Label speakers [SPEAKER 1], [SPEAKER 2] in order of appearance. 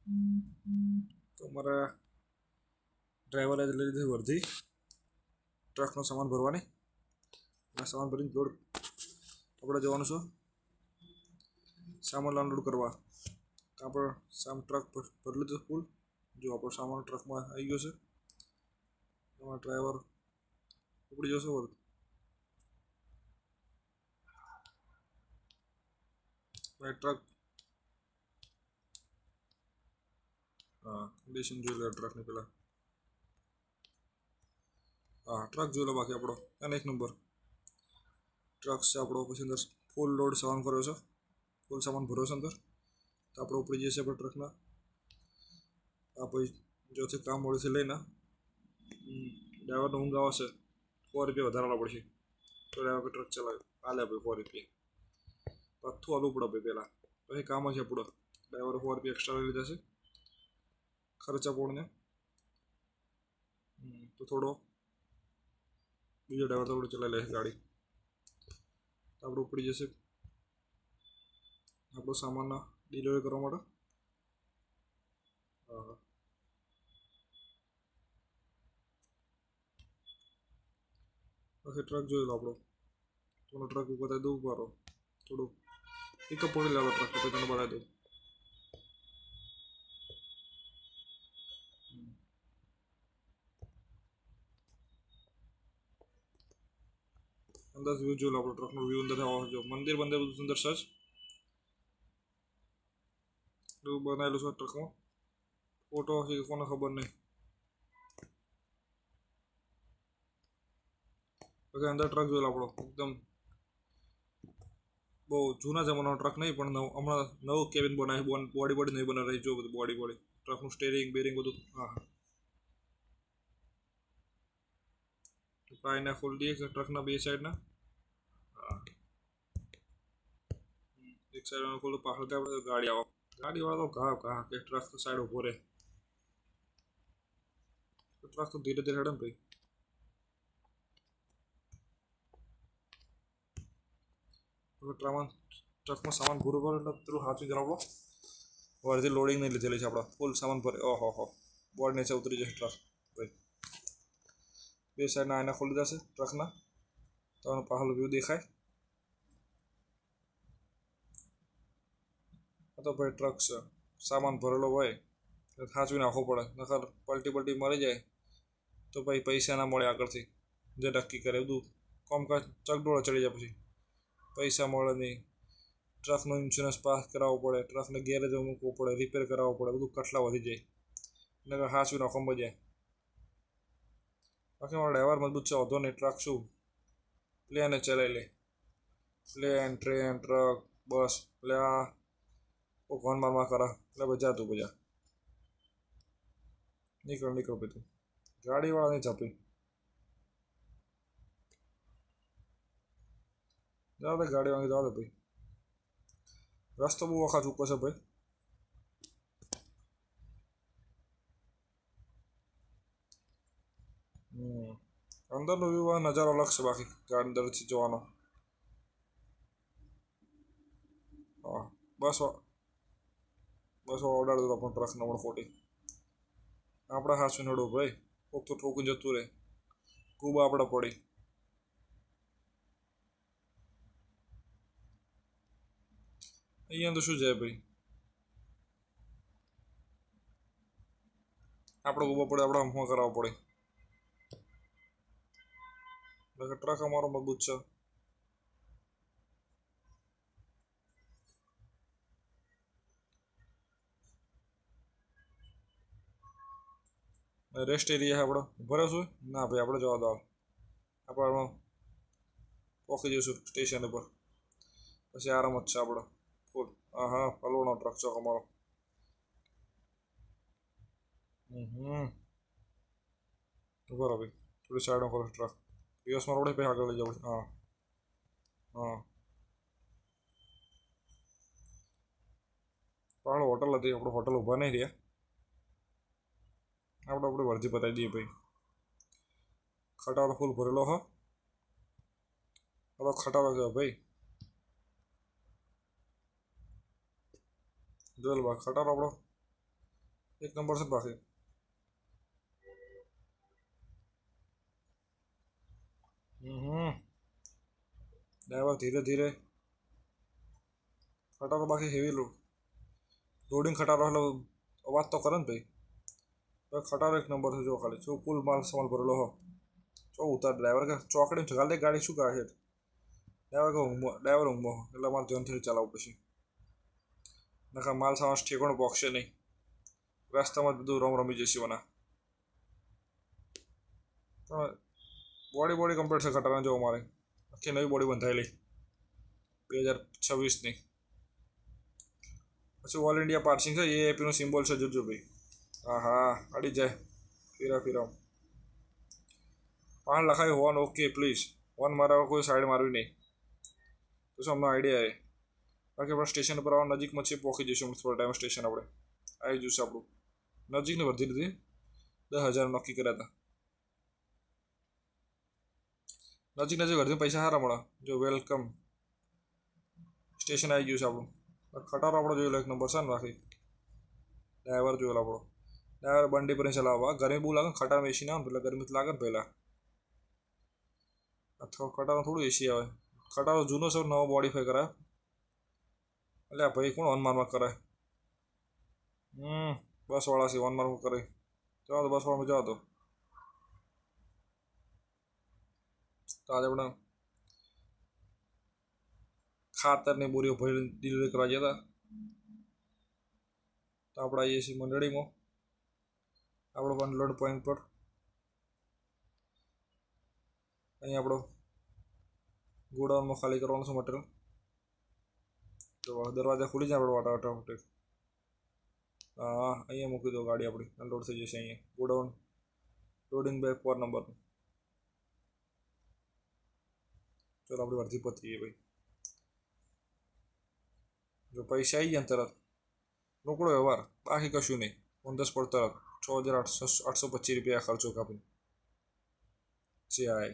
[SPEAKER 1] તો અમારા ડ્રાઈવરે લઈ લીધી વર્ધી ટ્રકનો સામાન ભરવાની. આ સામાન ભરીને લોડ આપણે જવાનું છે સામાન અનલોડ કરવા. આપણે ટ્રક ભરી લીધું ફૂલ. જો આપણો સામાન ટ્રકમાં આવી ગયો છે. એમાં ડ્રાઈવર ઉપડી જશે વર્ધી. ટ્રક કન્ડિશન જોઈ લે ટ્રકની પહેલાં. ટ્રક જોઈ લો બાકી આપણો અને 1 નંબર ટ્રક છે આપણો. પછી અંદર ફૂલ લોડ સામાન કર્યો છે, ફૂલ સામાન ભર્યો છે અંદર. તો આપણે ઉપડી જઈએ છીએ આપણે ટ્રકના. પછી જોથી કામ મળ્યું લઈને ડ્રાઈવરને ઊંઘ આવશે, ₹100 વધારવા પડશે. તો ડ્રાઈવર ટ્રક ચલાવે હાલે ભાઈ ₹100 પાછું હાલવું પડે ભાઈ પહેલાં. પછી કામ છે આપણું. ડ્રાઈવરે ₹100 એક્સ્ટ્રા લઈ લીધા છે ખર્ચા પોણને. તો થોડો બીજો ડ્રાઈવર થોડું ચલાવી લે ગાડી. આપણે ઉપડી જશે આપણો સામાન ડિલિવરી કરવા માટે. પછી ટ્રક જોઈ લો આપણો. થોડો ટ્રક બતાવી દઉં મારો. થોડું પિકઅપ પડી લાવો ટ્રક પછી તને બતાવી દઉં. અંદર વ્યૂ જોઈ લો આપણો ટ્રકનો વ્યૂ અંદર આવવા જો મંદિર બંદર બધું સુંદર સજ એવું બનાવેલું છે ટ્રકમાં. ફોટો છે કોને ખબર નહીં. પછી અંદર ટ્રક જોઈ લો આપણો. એકદમ બહુ જૂના જમાનાનો ટ્રક નહીં પણ હમણાં નવું કેબિન બનાવી, બોડી નહીં બનાવી જો બધું બોડી ટ્રકનું સ્ટેરિંગ બેરિંગ બધું. પાયના ખોલી દઈએ ટ્રકના 2 સાઈડના. એક સાઈડ ખોલું પાછળ ગાડી આવો. ગાડીવાળા તો ઘા કે ટ્રક તો સાઈડ ઉભો રહે. ટ્રક તો ધીરે ધીરે હેડે ને ભાઈ. ટ્રકમાં સામાન પૂરો કરો એટલે પેલું હાથું કરાવો. વર્ધી લોડિંગ નહીં લીધેલી છે આપણા. ફૂલ સામાન ભરે. ઓહો બોર્ડ નીચે ઉતરી જશે ટ્રક ભાઈ. 2 સાઈડના આયના ખોલી દેશે ટ્રકના. તમને પાછળ વ્યૂ દેખાય. તો ભાઈ ટ્રક છે, સામાન ભરેલો હોય એટલે સાચવી નાખવો પડે. નકર પલટી મરી જાય તો ભાઈ પૈસા ના મળે આગળથી. જે નક્કી કરે બધું કામકાજ ચકડોળે ચડી જાય. પછી પૈસા મળે નહીં. ટ્રકનો ઇન્સ્યોરન્સ પાસ કરાવવો પડે, ટ્રકને ગેરેજમાં મૂકવો પડે, રિપેર કરાવવો પડે. બધું કટલા વધી જાય. નકર સાચવી નાખો મજા. બાકી મારો ડ્રાઈવર મજબૂત છે, વધો નહીં. ટ્રક શું પ્લેને ચલાવી લે. પ્લેન, ટ્રેન, ટ્રક, બસ એટલે ભગવાન મારમાં કરા એટલે બજા તું બજા. નીકળ ભાઈ તું. ગાડીવાળા નહીં ચાપી જવા દે. ગાડીવાળા જવા દે ભાઈ. રસ્તો બહુ વખત ઉપર છે ભાઈ. અંદરનો વ્યૂ નજારો અલગ છે બાકી ગાડી અંદરથી જોવાનો. બસ ઓર્ડર દો આપણો ટ્રક નંબર 40. આપણે હાચું નડો ભાઈ. કોક તો ઠોકું જતું રહે. ખૂબ આપણે પડી. અહીંયા તો શું જાય ભાઈ. આપણે ઊભો પડે, આપણે હમો કરાવવો પડે. ટ્રક અમારો મજબૂત છે. રેસ્ટ એરિયા આપણો ભરે છું. ના ભાઈ આપણે જવા દો. આપણે પહોંચી જઈશું સ્ટેશન ઉપર. પછી આરામ જ છે આપણો ફૂલ. પલવનો ટ્રક છે અમારો. બરાબર ભાઈ. થોડી સાઈડમાં કરો ટ્રક. દિવસમાં રોડે પછી આગળ લઈ જવું. પાડો હોટલ હતી. આપણે હોટલ ઊભા નહીં રહ્યા. આપણે વર્ધી બતાવી દઈએ ભાઈ. ખટારો ફૂલ ભરેલો હા. આપણો ખટારો છે ભાઈ. જોયેલ બા ખટારો આપણો एक नंबर से बाकी। ड्राइवर धीरे धीरे खटारो बाकी हेवी लोडिंग खटारो हेलो अवाज तो करे भाई। खटारो एक नंबर से जो खाली जो फूल माल सामान भरेलो हो चो उतार ड्राइवर का ચોકડી ઠગાલ દે ગાડી શું કાઢે ड्राइवर ઊંઘમાં એટલે મારે ધ્યાનથી ચલાવવું પછી નકા માલ સામાન ઠેકાણું પોકશે નહીં રસ્તામાં જ બધું રમી જશે મને બોડી કમ્પ્લીટ છે ખટારા જો અમારે આખી નવી બોડી બંધાયેલી 2026ની પછી ઓલ ઇન્ડિયા પાર્સિંગ છે એઆઈપીનો સિમ્બોલ છે જોજો ભાઈ હા હા અડી જાય ફીરા 5 લખાય વન ઓકે પ્લીઝ વન મારા કોઈ સાઈડ મારવી નહીં તો શું અમને આઈડિયા આવે બાકી આપણે સ્ટેશન પર આવવા નજીકમાં છે પહોંચી જઈશું થોડા ટાઈમ સ્ટેશન આપણે આવી જશે આપણું નજીકને વધી લીધી 10,000 નક્કી કર્યા હતા નજીક વર્ધી પૈસા સારા મળે જો વેલકમ સ્ટેશન આવી ગયું છે આપણું ખટારો આપણો જોયેલો એક નંબર છે ને રાખી ડ્રાઈવર જોયેલો આપણો ડ્રાઈવર બંડી પર ચલાવવા ગરમી બહુ લાગે ખટાર એસી ના આવે એટલે ગરમી લાગે ને પહેલાં અથવા ખટારો થોડું એસી આવે ખટારો જૂનો છે નવો મોડિફાઈ કરાય એટલે ભાઈ કોણ વનમારમાં કરે બસવાળા છે વનમારમાં કરે જાઓ તો બસવાળામાં જાઓ તો આજે આપણે ખાતરની બોરીઓ ભરી ડિલિવરી કરવા ગયા હતા તો આપણે આવીએ છીએ મંડળીમાં આપણો અનલોડ પોઈન્ટ પર અહીં આપણો ગોડાઉનમાં ખાલી કરવાનું છે મટીરિયલ તો દરવાજા ખુલી જાય આપણે ઓટોમેટિક હા અહીંયા મૂકી દો ગાડી આપણી અનલોડ થઈ જશે અહીંયા ગોડાઉન લોડિંગ બેગ 4 નંબરનું ચલો આપણી વર્ધી પતી ભાઈ જો પૈસા આવી ગયા તરત રોકડો વ્યવહાર બાકી કશું નહીં ઓન ધ સ્પોટ તરત 6,825 રૂપિયા ખર્ચો કાપી જે આય